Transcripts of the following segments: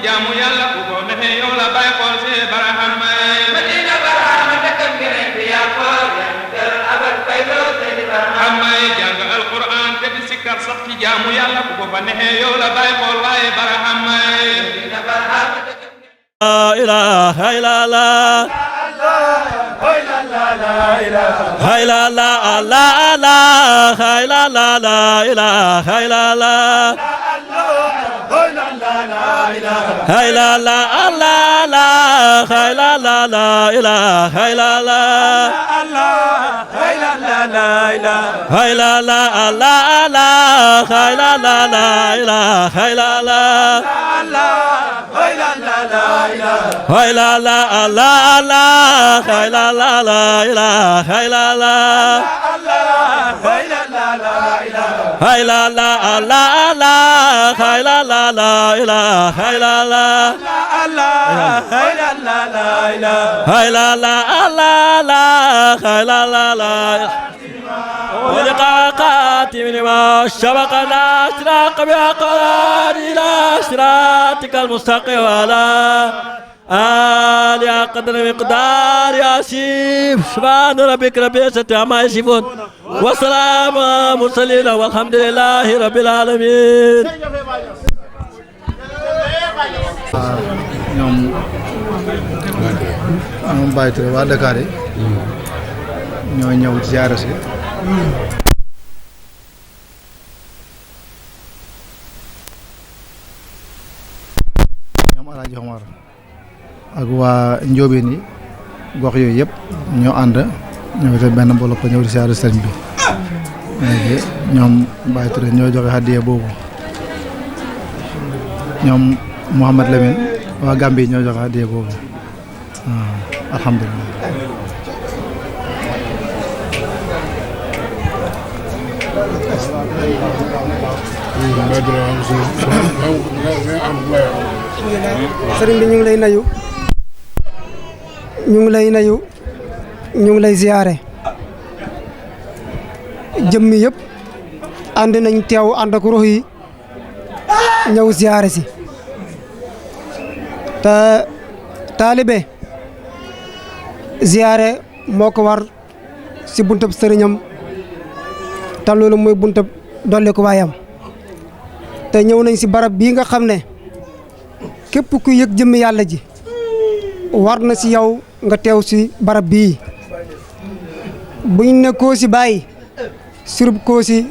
jaamu yàlla ku ko defee yow la bay xool si baraham may madina baraham dëkkam gi ne fi yaa xool yaa abal faydoo seydi baraham may jàng alquran te di sikkar sax ci jaamu yàlla ku ko fa nexee yow la bay xool waaye baraham may madina baraham la ilaha illallah hay la la la la hay la la la ilaha illallah hay la la la la hay la la la ilaha illallah hay la la la hay la la la la hay la la la ilaha illallah hay la la la hay la la la la hay la la la ilaha illallah hay la la la hay la la la la hay la la la ilaha illallah hay la la la hay la la la la hay la la la ولقاء قاتم لما شبق الأشراق بأقرار إلى صراطك المستقيم وعلى آل قدر مقدار ياسين سبحان ربك رب العزة عما يصفون وسلام على المرسلين والحمد لله رب العالمين. ñoom Baye Touré waa Dakar yi ñoo ñëw ziyaara si ñoom Alaaji Omar ak waa Njóobeen yi gox yooyu yëpp ñoo ànd ñëw te benn mbooloo ko ñëw di ziyaara sëriñ bi léegi ñoom Baye Touré ñoo joxe hadiya boobu ñoom Mouhamad Lamine waa Gambie ñoo joxe hadiya boobu alhamdulillah. sëriñ bi ñu ngi lay nayu ñu ngi lay nayu ñu ngi lay ziyaare jëmmi yëpp ànd nañ teew ànd ak ruux yi ñëw ziyaare si te taalibe ziyaare moo ko war si buntab sëriñam te loolu mooy buntab dolli ko waayam te ñëw nañ si barab bii nga xam ne képp ku yëg jëmmi yàlla ji war na si yow nga teew si barab bii buñ ne Kossy Baye surub Kossy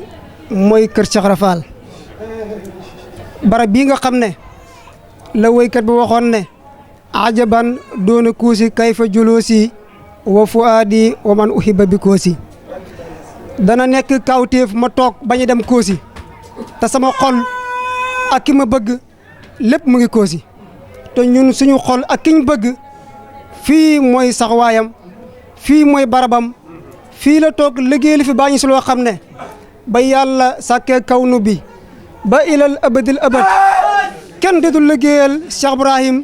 mooy kër Cheikh Ibra Fall barab bii nga xam ne la woykat bi waxoon ne ajaban doona Kossy kayfa juloosi wa fuaadi wa man uhibba bi Kossy dana nekk kawteef ma toog bañ a dem Kossy te sama xol ak ki ma bëgg lépp mu ngi Kossy te ñun suñu xol ak ki ñu bëgg fii mooy saxwaayam fii mooy barabam fii la toog liggéeyal fi bàññi si loo xam ne ba yàlla sàkkee kawnu bi ba ilal abadil abad kenn dedul liggéeyal Cheikh Ibrahim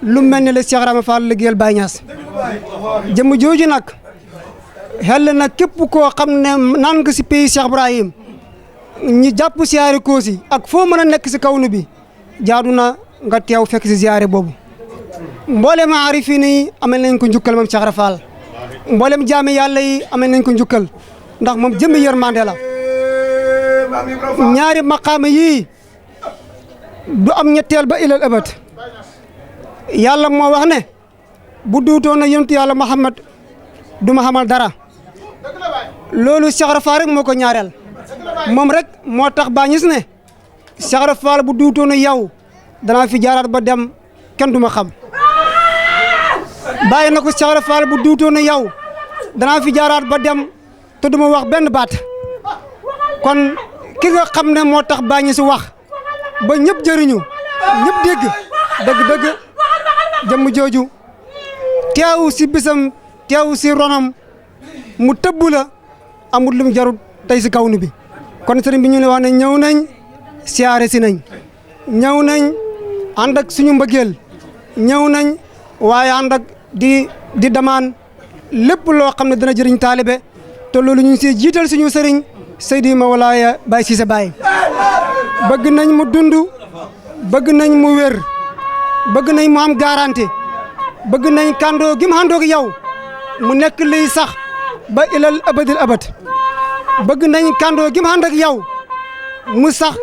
lu mel ni la Cheikh Ibrahima Fall liggéeyal Baye Niass jëmm jooju nag xel na képp koo xam ne naan nga si pays Cheikh Ibrahim ñi jàpp siyaare Kossy ak foo mën a nekk si kawnu bi jaadu na nga teew fekk si ziyaare boobu mboolem aarifin yi amel nañ ko njukkal moom Cheikh Ibra Fall mboolem jaami yàlla yi amel nañ ko njukkal ndax moom jëmmi yërmande la ñaari maqaama yii du am ñetteel ba ilal abad yàlla moo wax ne bu duutoon na yonent yàlla Muhammad du ma xamal dara loolu Cheikh Ibra Fall rek moo ko ñaareel moom rek moo tax Baay Ñas ne Cheikh Ibra Fall bu duutoon na yow danaa fi jaaraat ba dem kenn du ma xam bàyyi na ko Cheikh Ibra Fall bu duutoon na yow danaa fi jaaraat ba dem te du ma wax benn baat kon ki nga xam ne moo tax Baay Ñas wax ba ñëpp jëriñu ñëpp dégg dëgg-dëgg jëmm jooju teew si bisam teew si ronam mu tëbb la amul lu mu jarut tey si kawnu bi kon sëriñ bi ñu ne wax ne ñëw nañ siyaare si nañ ñëw nañ ànd ak suñu mbëggeel ñëw nañ waaye ànd ak di damaan lépp loo xam ne dana jëriñ taalibe te loolu ñu ngi siy jiital suñu sëriñ Seydi Mawlaaya Baye Cissé Baye bëgg nañ mu dund bëgg nañ mu wér bëgg nañ mu am garanti bëgg nañ kàndoo gi mu àndoog yow mu nekk liy sax ba ilal abadil abad bëgg nañ kàndoo gi mu ànd ak yow mu sax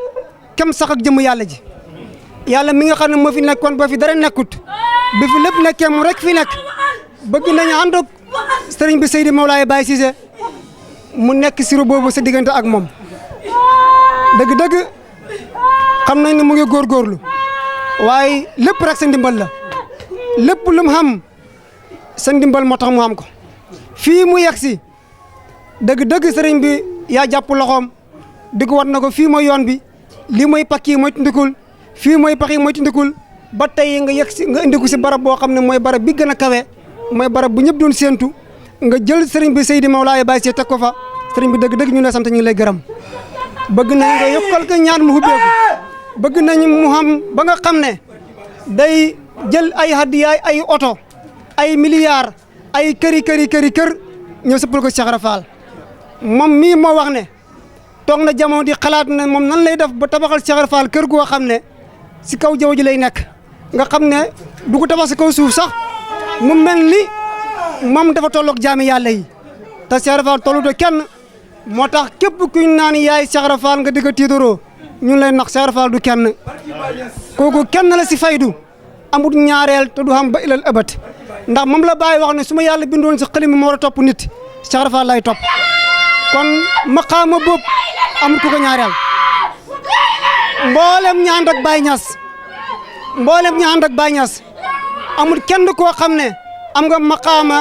kem sax ak jëmm yàlla ji yàlla mi nga xam ne moo fi nekkoon ba fi dara nekkut bi fi lépp nekkee mu rek fi nekk bëgg nañu ànd ak sëriñ bi Seydi Mawlaay Baye Cissé mu nekk siru boobu sa diggante ak moom dëgg-dëgg xam nañ ne mu ngi góorgóorlu waaye lépp rek sa ndimbal la lépp lu mu xam sa ndimbal moo tax mu xam ko fii mu yegg si dëgg-dëgg sëriñ bi yaa jàpp loxoom di ko wat na ko fii mooy yoon bi lii mooy pakk yi mooy tundikul fii mooy pax yi mooy tundikul ba tey nga yegg si nga indi ko si barab boo xam ne mooy barab bi gën a kawe mooy barab bu ñëpp doon séentu nga jël sëriñ bi Seydi Mawlaay Baye Cissé teg ko fa sëriñ bi dëgg-dëgg ñu lay sant ñu lay gërëm bëgg nañ nga yokkal ko ñaan mu hubbeeku bëgg nañ mu xam ba nga xam ne day jël ay hadiyaay ay oto ay milliards ay kër ñëw sëppal ko Cheikh Ibra Fall moom mii moo wax ne toog na jamono di xalaat ne moom nan lay def ba tabaxal Cheikh Ibra Fall kër goo xam ne si kaw jaww ji lay nekk nga xam ne du ko tabax si kaw suuf sax mu mel ni moom dafa tolloog jaami yàlla yi te Cheikh Ibra Fall tollu kenn moo tax képp kuñ naan yaay Cheikh Ibra Fall nga digg tiitaroo ñun lay nax Cheikh Ibra Fall du kenn kooku kenn la si faydu amut ñaareel te du xam ba ilal abat ndax moom la Baye wax ne su ma yàlla bindoon si xalima ma war a topp nit Cheikh Ibra Fall lay topp kon maqaama boobu amut ku ko ñaareel mboolem ñi ànd ak Baye Niass mboolem ñi ànd ak Baye Niass amul kenn koo xam ne am nga maqaama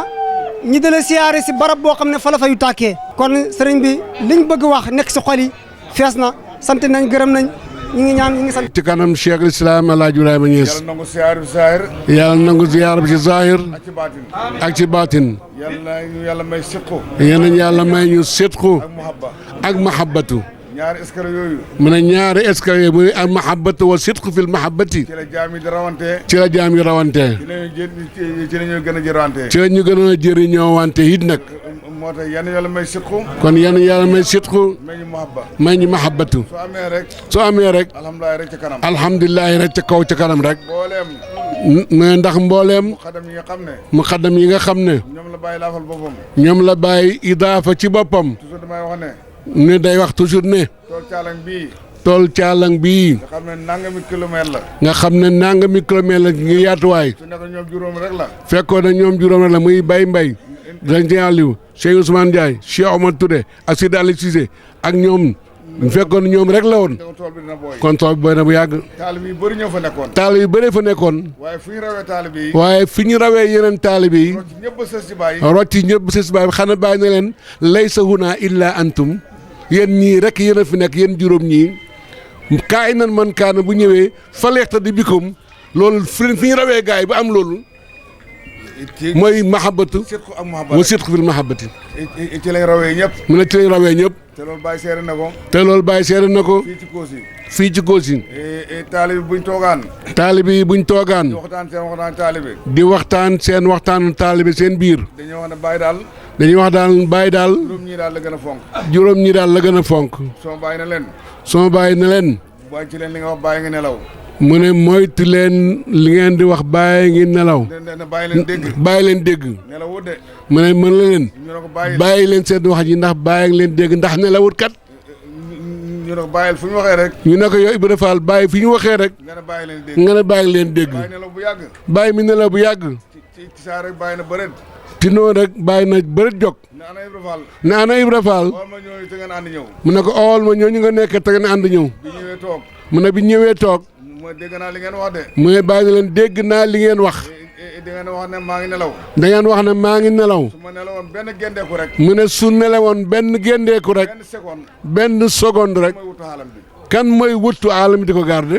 ñi dala siyaare si barab boo xam ne fa la fayu tàkkee kon sëriñ bi liñ bëgg wax nekk si xol yi fees na sant nañ gërëm nañ ñi ngi ñaan ñi ngi sant ci kanam Cheikh Islam El Hadj Ibrahima Niass yàlla nangu ziyaar bi zahir yàlla nangu ziyaar bi ci zahir ak ci baatin ak ci baatin yàlla ñu yàlla may sidqu yéen yàlla may ñu sidqu ak muhabba ak mahabbatu ñaari escalier yooyu mu ne ñaari escalier muy al mahabbatu wa sidqu fil mahabbati ci la jaam yi di rawante ci la jaam yi rawante ci la ñu gën a jërawante ci la ñu gën a jëriñoo wante it nag moo tax yàlla yàlla may sidqu kon yéen yàlla may sidqu may ñu muhabba may ñu mahabbatu soo amee rek soo amee rek alhamdulilah rek ca kanam alhamdulilah rek ca kaw ca kanam rek mbooleem mais ndax mbooleem xadam yi nga xam ne muqaddam yi nga xam ne ñoom la bàyyi laafal boppam ñoom la bàyyi idaafa ci boppam toujours damay wax ne ne day wax toujours ne tool caalang bii tool caalang bii nga xam ne nangami kilomètre la nga xam ne nangami kilomètre la ngi yaatuwaay su nekk ñoom juróom rek la fekkoon na ñoom juróom rek la muy Baye Mbaye dañ Aliou Cheikh Ousmane Ndiaye Cheikh Omar Touré ak Sidi Ali Cissé ak ñoom fekkoon ñoom rek la woon tool bi dina booy kon tool bi booy na bu yàgg taalib yi bëri ñoo fa nekkoon taalib yu bëree fa nekkoon waaye fu ñu rawee taalib yi waaye fi ñu rawee yeneen taalib yi ñëpp a sës ci bàyyi rocci ñëpp sës baay bi xanaa bàyyi na leen laysa huna illa antum yéen ñii rek yéen a fi nekk yéen juróom ñii kaay nan man kaana bu ñëwee faleexta di bikom loolu fi ñu rawee gaay ba am loolu mooy mahabbatu sidqu ak muhabba mu sidqu fil mahabbati ci lañ rawee ñëpp mu ne ci lañ rawee ñëpp te loolu bàyyi seere na ko te loolu bàyyi seere na ko fii ci Kossy fii ci Kossy taalib yi buñ toogaan taalib yi buñ toogaan di waxtaan seen waxtaan taalibe di waxtaan seen waxtaanu taalibe seen biir dañoo wax ne bàyyi daal dañuy wax daal bàyyi daal juróom ñii daal la gën a fonk juróom ñi daal la gën a fonk soo bàyyi na leen soo bàyyi na leen bàyyi ci leen li nga wax bàyyi nga nelaw mu ne moytu leen li ngeen di wax bàyyi ngi nelaw ne bàyyi leen dégg bàyyi leen dégg nelawut de mu ne mën la leen ñu ne ko bàyyi bàyyi leen seen wax ji ndax bàyyi ngi leen dégg ndax nelawut kat ñu ne ko bàyyil fu ñu waxee rek ñu ne ko yow Ibra Fall bàyyi fi ñu waxee rek nga ne bàyyi leen dégg nga ne bàyyi leen dégg bàyyi nelaw bu yàgg bàyyi mi nelaw bu yàgg ci saa rek bàyyi na bëreet ti noonu rek bàyyi na bërit jóg ne ana Ibra Fall ne ana Ibra Fall xool ma ñooñu te ngeen ànd ñëw mu ne ko ool ma ñooñu nga nekk te ngeen ànd ñëw bi ñëwee toog mu ne bi ñëwee toog mooy dégg naa li ngeen wax de mu ne bàyyi na leen dégg naa li ngeen wax di ngeen wax ne maa ngi nelaw da ngeen wax ne maa ngi nelaw su ma nelawoon benn gendeeku rek mu ne su nelawoon benn géndeeku rek benn seconde benn seconde rek mooy wutu xaalam bi kan mooy wuttu aalam di ko garde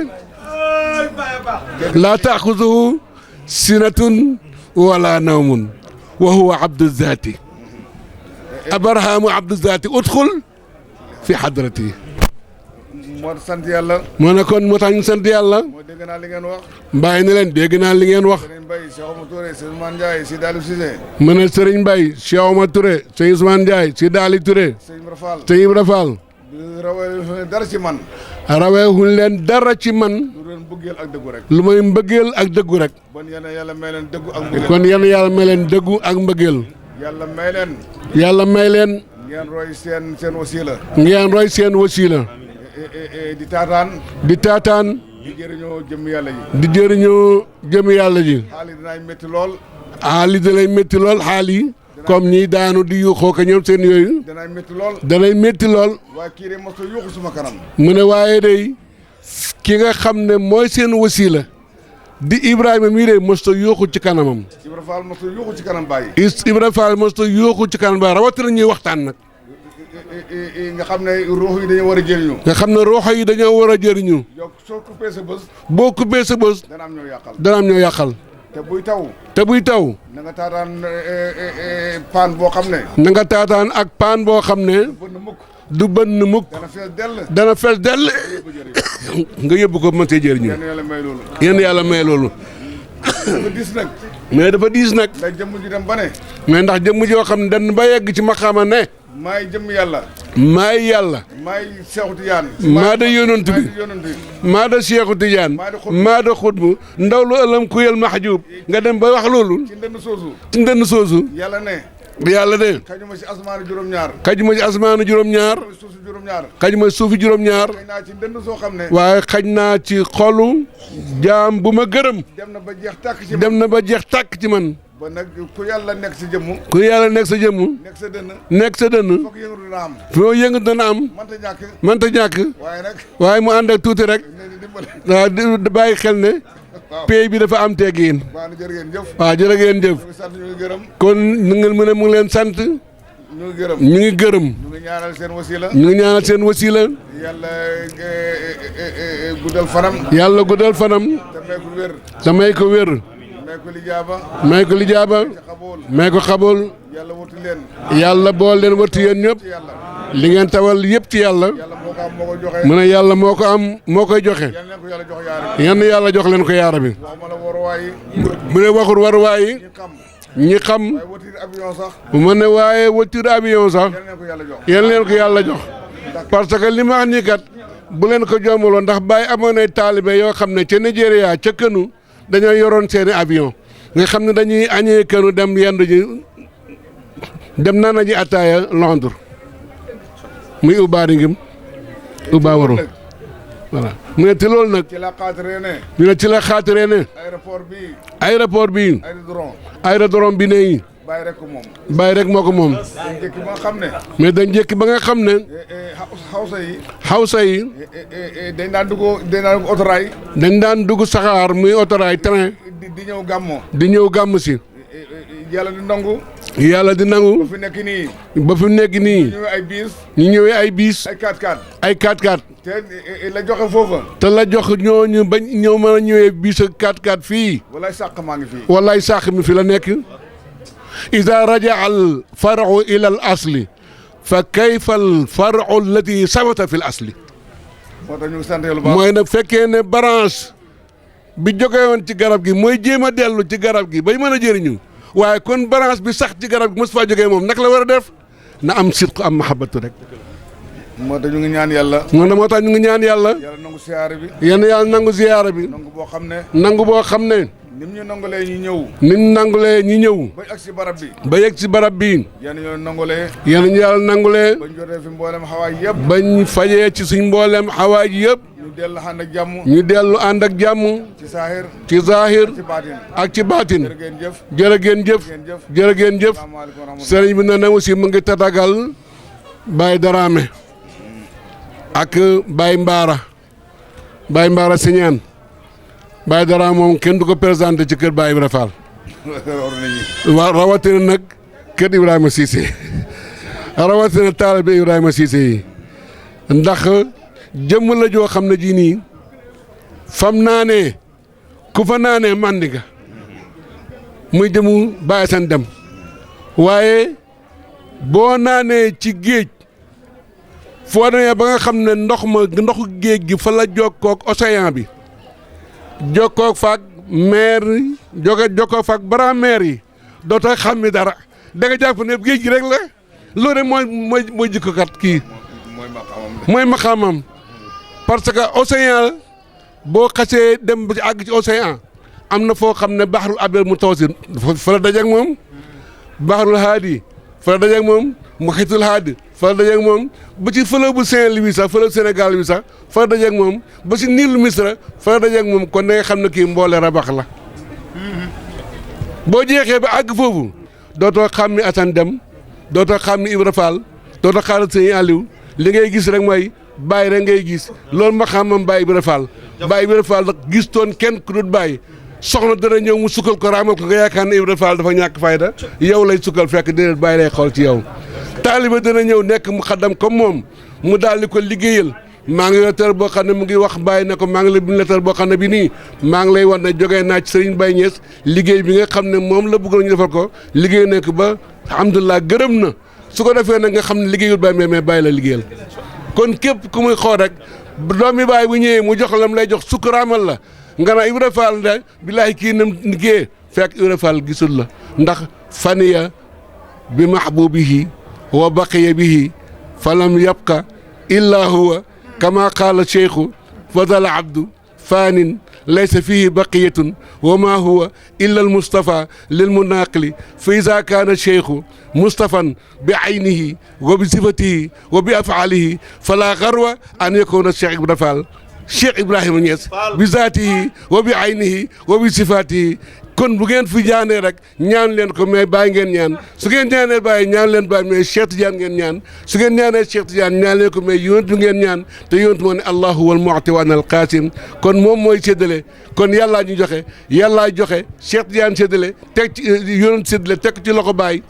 laa taaxuzuhu sinatun wala nawmun wa huwa abdu zaati abrahamu abdu zaati udxul fi xadrati moo sant yàlla moo ne kon moo tax ñu sant yàlla moo dégg naa li ngeen wax bàyyi na leen dégg naa li ngeen wax Serigne Mbaye Cheikh Oumar Touré Serigne Ousmane Ndiaye Sidi Aliou Cissé mu ne Serigne Mbaye Cheikh Oumar Touré Serigne Ousmane Ndiaye Sidi Ali Touré Serigne Ibra Fall Serigne Ibra Fall rawee dara ci man raweewuñ leen dara ci man lu doon mbëggeel ak dëggu rek. lu may mbëggeel ak dëggu rek. bon yàlla may leen dëggu ak mbëggeel. kon yàlla may leen dëggu ak mbëggeel. yàlla may leen. yàlla may leen. ngeen roy seen wasiila. ngeen roy seen wasiila. di taataan. di taataan. di jëriñoo jëm yàlla ji. di jëriñoo jëm yàlla ji. xaal yi dinaay métti lool. xaal yi danay métti lool xaal yi. comme ñii daanu di yuuxoo ko ñoom seen yooyu. danaay métti lool. danay métti lool. waaye kii de mos a yuuxu suma kanam. mu ne waaye day ki nga xam ne mooy seen wasiila di Ibrahima mii de mos a yuuxu ci kanamam. Ibra Fall mos a yuuxu ci kanam bàyyi. Ibrahima Fall mos a yuuxu ci kanam bàyyi rawatina ñuy waxtaan nag. nga xam ne ruux yi dañoo war a jëriñu. nga xam ne ruux yi dañoo war a jëriñu. yow soo coupé sa bës. boo coupé sa bës. dana am ñoo yàqal. dana am ñoo yàqal. te buy taw. te buy taw. na nga taataan paan boo xam ne. na nga taataan ak paan boo xam ne. bënn mukk. du bënn mukk. dana fees dell. dana fees dell. nga yóbbu ko mën see jëriñu. yéen yàlla may loolu. yéen yàlla may loolu. dafa dis nag. mais dafa diis nag. ndax jëmm ji dem ba ne. mais ndax jëmm joo xam ne dañ ba yegg ci maqaama ne. maay jëmm yàlla. maay yàlla. maay Seexu Tijaan. maa da yonent bi. maa da Seexu Tijaan. maa da xutbu ndaw lu ëllam kuyal maxjuub nga dem ba wax loolu. ci ndënd soosu. ci ndënd soosu. yàlla ne. yàlla de. xajuma ci asmaanu juróom-ñaar. xajuma ci asmaanu juróom-ñaar. suufi juróom-ñaar. xajuma suufi juróom-ñaar. xëy naa ci ndënd soo xam ne. waaye xaj naa ci xolu jaam bu ma gërëm. dem na ba jeex tàkk ci man. dem na ba jeex tàkk ci man. ba nag ku yàlla nekk si jëmm. ku yàlla nekk sa jëmm. nekk sa dënn. nekk sa dënn. foog yëngu dina am. foo yëngu dana am. mënta ñàkk. mënta ñàkk. waaye nag. waaye mu ànd ak tuuti rek. ne di dimbale. waaw di bàyyi xel ne. waaw pay bi dafa am teggiin. waaw na jërë ngeen jëf. waaw jërë ngeen jëf. ñu ngi sant ñu ngi gërëm. kon ñu ngi mën a mu ngi leen sant. ñu ngi gërëm. ñu ngi gërëm. ñu ngi ñaanal seen wasila. ñu ngi ñaanal seen wasiila. yàlla guddal fanam. yàlla guddal fanam. te may ko wér. te may ko wér. may ko lijaaba. may ko lijaaba. te xabool. may ko xabool. yàlla wuti leen. yàlla bool leen wërti yéen ñëpp. ci yàlla. li ngeen tawal yëpp ci yàlla. yàlla moo ko am moo ko joxe. mu ne yàlla moo ko am moo koy joxe. yàlla leen ko yàlla jox yaari. yenn yàlla jox leen ko yaara bi. waxuma la waruwaay yi. bu ne waxul waruwaay yi. ñi xam. ñi xam. waaye wuti avion sax. bu ma ne waaye voiture avion sax. yàlla leen ko yàlla jox. yéen leen ko yàlla jox. parce que li ma wax nii kat bu leen ko jombaloon ndax Baye amoon ay taalibe yoo xam ne ca Nigeria ca kënu dañoo yoroon seeni avion nga xam ne dañuy añee kënu dem yendu ji dem nana ji attaaya Londres muy ubbaari ngim ubba waru voilà mu ne te loolu nag ci la xaatiree ne. ñu ne ci la xaatiree ne aéroport bi. bi aérodrome. aérodrome bi ne bàyyi rek ko moom. Baye rek moo ko moom dañ jëkk ba nga xam ne. mais dañ jékki ba nga xam ne xawsa yi. xawsa yi dañ daan dugg otoraay. dañ daan dugg saxaar muy otoraay train di ñëw gàmmo. di ñëw gàmm si yàlla di nangu. yàlla di nangu ba fi nekk nii. ba fi nekk nii ñëwee ay biis. ñu ñëwee ay biis ay 4x4. ay 4x4 te la joxe foofa. te la jox ñooñu bañ ñëw mën a ñëwee biis ak 4x4 fii walaay sàq maa ngi fii. wallaay sàq mi fi la nekk ida raja al faru ila al asli fa kayfa al faru allati sabata fi l asli moo tax ñu ngi sant lu baax. mooy nag fekkee ne branche bi jógee woon ci garab gi mooy jéem a dellu ci garab gi bay mën a jëriñu waaye kon branche bi sax ci garab gi mos faa jógee moom naka la war a def na am sidq am mahabbatu rek. moo tax ñu ngi ñaan yàlla. moo tax ñu ngi ñaan yàlla. yàlla nangu siyaare bi. yenn yàlla nangu ziyaara bi. nangu boo xam ne. nangu boo xam ne. nim ñu nangulee ñu ñëw. ni mu nangulee ñi ñëw. ba ak si barab bi. ba yegg si barab bi. yéen ñoo nangulee. yenn ñu yàlla nangulee. bañ jotee fi mboolem xawaay yëpp. bañ fajee ci suñ mboolem xawaay yëpp. ñu dellu ànd ak jàmm. ñu dellu ànd ak jàmm. ci saahir. ci zaahir. ci baatin. ak ci baatin. jërë ngeen jëf. jërë ngeen jëf. jërë ngeen jëf. asalaamaaleykum wa rahmatulah. sëriñ bi ne na aussi mu ngi tatagal Baye Darame ak Baye Mbaara Siñaan Baye Darame moom kenn du ko présenté ci kër Baye Ibrahima Fall waaw rawatina nag kër Ibrahima Cissé rawatina taalibe Ibrahima Cissé yi ndax jëmm la joo xam ne ji nii fam naanee ku fa naanee màndi nga muy jëmu Baye San dem waaye boo naanee ci géej foo demee ba nga xam ne ndoxu géej gi fa la jokkoog océan bi jokkoog faak mer yi jokkoog faak bara mer yi dootoo xam mi dara da nga jàpp ne géej gi rek la loolu rek mooy jikkokat kii mooy maqaamam parce que océan boo xasee dem ba ci àgg ci océan am na foo xam ne baxarul abel mu tawasit fa la dajeeg moom baxarul haadi fa la dajeeg moom muhitul haadi fa la dajeeg moom ba ci fleuve bu Saint-Louis sax fleuve Sénégal bi sax fa la dajeeg moom ba ci Nilu Misra fa la dajeeg moom kon da nga xam ne kii mboole rabax la boo jeexee ba àgg foofu dootoo xam ni Assane Deme dootoo xam ni Ibra Fall dootoo xaaral sëñ Aliou li ngay gis rek mooy bàyyi rek ngay gis loolu ma xam moom Baye Ibra Fall Baye Ibra Fall nag gis toon kenn ku dul bàyyi soxna dana ñëw mu sukkal ko raamal ko nga yaakaar ne Ibra Fall dafa ñàkk fayda yow lay sukkal fekk déedéet bàyyi lay xool ci yow taaliba dana ñëw nekk mu xaddam comme moom mu daal di ko liggéeyal maa ngi lettre boo xam ne mu ngi wax bàyyi na ko maa ngi la bind lettre boo xam ne bi nii maa ngi lay wan ne jógee naa ci Serigne Baye Niass liggéey bi nga xam ne moom la bëggoon ñu defal ko liggéey nekk ba alhamdulilah gërëm na su ko defee nag nga xam ne liggéeyul Baye mais Baye la liggéeyal kon képp ku muy xool rek doomi Baye bu ñëwee mu jox la mu lay jox sukkuraamal la nga naa Ibra Fall de billaahi kii nam liggéey fekk Ibra Fall gisul la ndax faniya bi mahbubihi wa baqiya bihi falam yabqa illa huwa kama qaala cheikhu fadal abdu faanin laysa fihi baqiyatun wa ma huwa illa almustafa lilmunaqili fa ida kaana cheikhu mustafan bi aynihi wa bi sifatihi wa bi afaalihi fala garwa an yakuna cheikh Ibra Fall cheikh Ibrahima Niass bi zaatihi wa bi aynihi wa bi sifatihi kon bu ngeen fi ñaanee rek ñaan leen ko mais bàyyi ngeen ñaan su ngeen ñaanee bàyyi ñaan leen bàyyi mais Cheikh Tidiane ngeen ñaan su ngeen ñaanee Cheikh Tidiane ñaan leen ko mais yonent bi ngeen ñaan te yonent moo ne allahu wal mu'ti wa ana al qaasim kon moom mooy séddale kon yàllaa ñu joxe yàllaa joxe Cheikh Tidiane séddale teg ci yonent séddale teg ci loxo bàyyi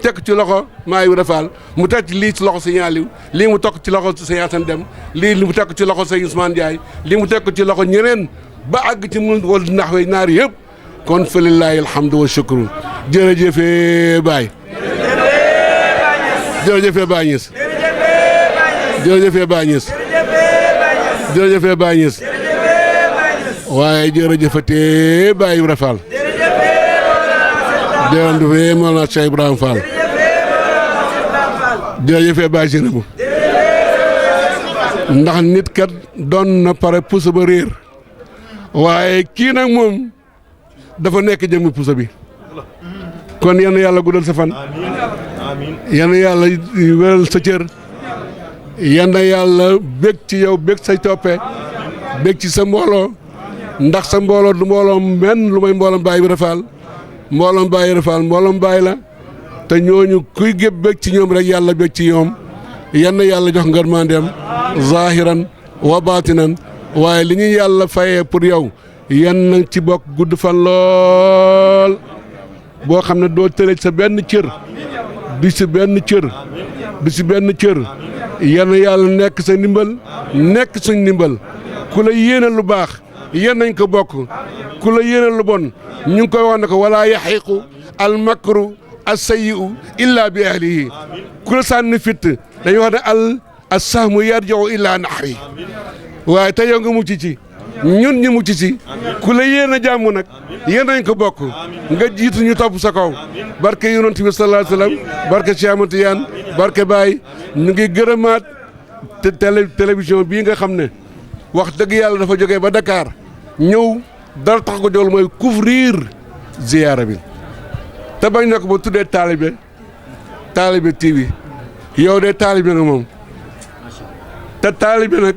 teg ci loxo maa Ibra Fall mu teg lii ci loxo Sëñ Aliou lii mu tokk ci loxo Sëñ Assane Deme lii mu teg ci loxo Sëñ Ousmane Ndiaye lii mu teg ci loxo ñeneen ba àgg ci mun wal ndax we naar yëpp kon fa lillahi alhamdu wa shukru jërëjëfee Baye jërëjëfee Baye Niass jërëjëfee Baye Niass jërëjëfee Baye Niass waaye jërëjëfatee Baye Ibra Fall jërëjëfee Mawlana Cheikh Ibrahima Fall jërëjëfee Baye Sénébou ndax nit kat doon na pare puso ba réer waaye kii nag moom dafa nekk jëmmi puso bi kon yal na yàlla guddal sa fan yal na yàlla wéral sa cër yal na yàlla bég ci yow bég say toppe bég ci sa mbooloo ndax sa mbooloo du mbooloo menn lu may mbooloom Baye Ibra Fall mbooloom Baye Ibra Fall mbooloom Baye la te ñooñu kuy gépp bég ci ñoom rek yàlla bég ci ñoom yal na yàlla jox ngërmandeem zahiran wa batinan waaye li ñuy yàlla fayee pour yow yan na ci bokk gudd fan lool boo xam ne doo tële sa benn cër du si benn cër du si benn cër yan yàlla nekk sa ndimbal nekk suñ ndimbal ku la yéene lu baax yéen nañ ko bokk ku la yéene lu bon ñu ngi koy wax ne ko wala yaxiqu al makru as sayyi'u illa bi ahlihi ku la sànni fitt dañuy wax ne as sahmu yarji'u illa nahri waaye te yow nga mucc ci ñun ñu mucc ci ku la yéen a jàmm nag yéen nañ ko bokk nga jiitu ñu topp sa kaw barke yonent bi sallallahu alayhi wa sallam barke Cheikh Ahmad Tidiane barke Baye ñu ngi gërëmaat te télévision bii nga xam ne wax dëgg yàlla dafa jógee ba Dakar ñëw dara tax ko jool mooy couvrir ziyaara bi te bañ na ko ba tuddee taalibe TV yow de taalibe nga moom te taalibe nag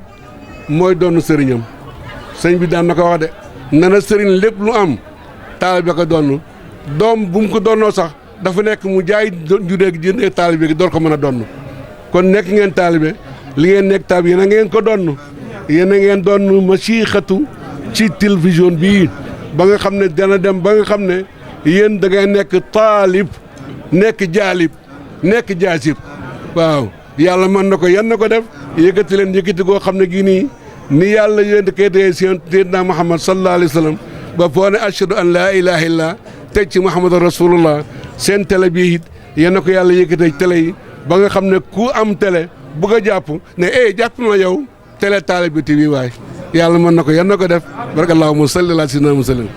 mooy doon sëriñam sëñ bi daan na ko wax de nee na sëriñ lépp lu am taalibe ko donn doom bu mu ko donnoo sax dafa nekk mu jaay judee gi jëndee taalibe gi door ko mën a donn kon nekk ngeen taalibe li ngeen nekk taalibe yéen a ngeen ko donn yéen a ngeen donn masiixatu ci télévision bii ba nga xam ne dana dem ba nga xam ne yéen da ngay nekk taalib nekk jaalib nekk jaasib waaw yàlla mën na ko yan na ko def yëkkati leen yëkkati goo xam ne gii nii ni yàlla yéen kay tey Seydina Muhammad sallallahu alayhi wa sallam ba foo ne ashhadu an laa ilaaha illa teg ci Muhammadu rasulullah seen télé bii it yéen na ko yàlla yëkkatee télé yi ba nga xam ne ku am télé bugg a jàpp ne jàpp na yow télé Talibe TV waay yàlla mën na ko yan na ko def barka allahumma salli ala sayyidina Muhammad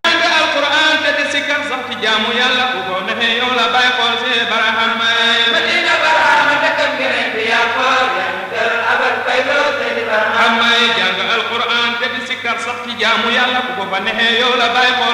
alquran te di sikkar sax ci jaamu yàlla bu ko defee yow la bàyyi xool si baraham madina barahama dëkkam ngeen fi yaa xool yan kër abal fay loo te di baraham jàng alquran sikkar sax ci jaamu yàlla ku ko fa nexee yow la bàyyi ko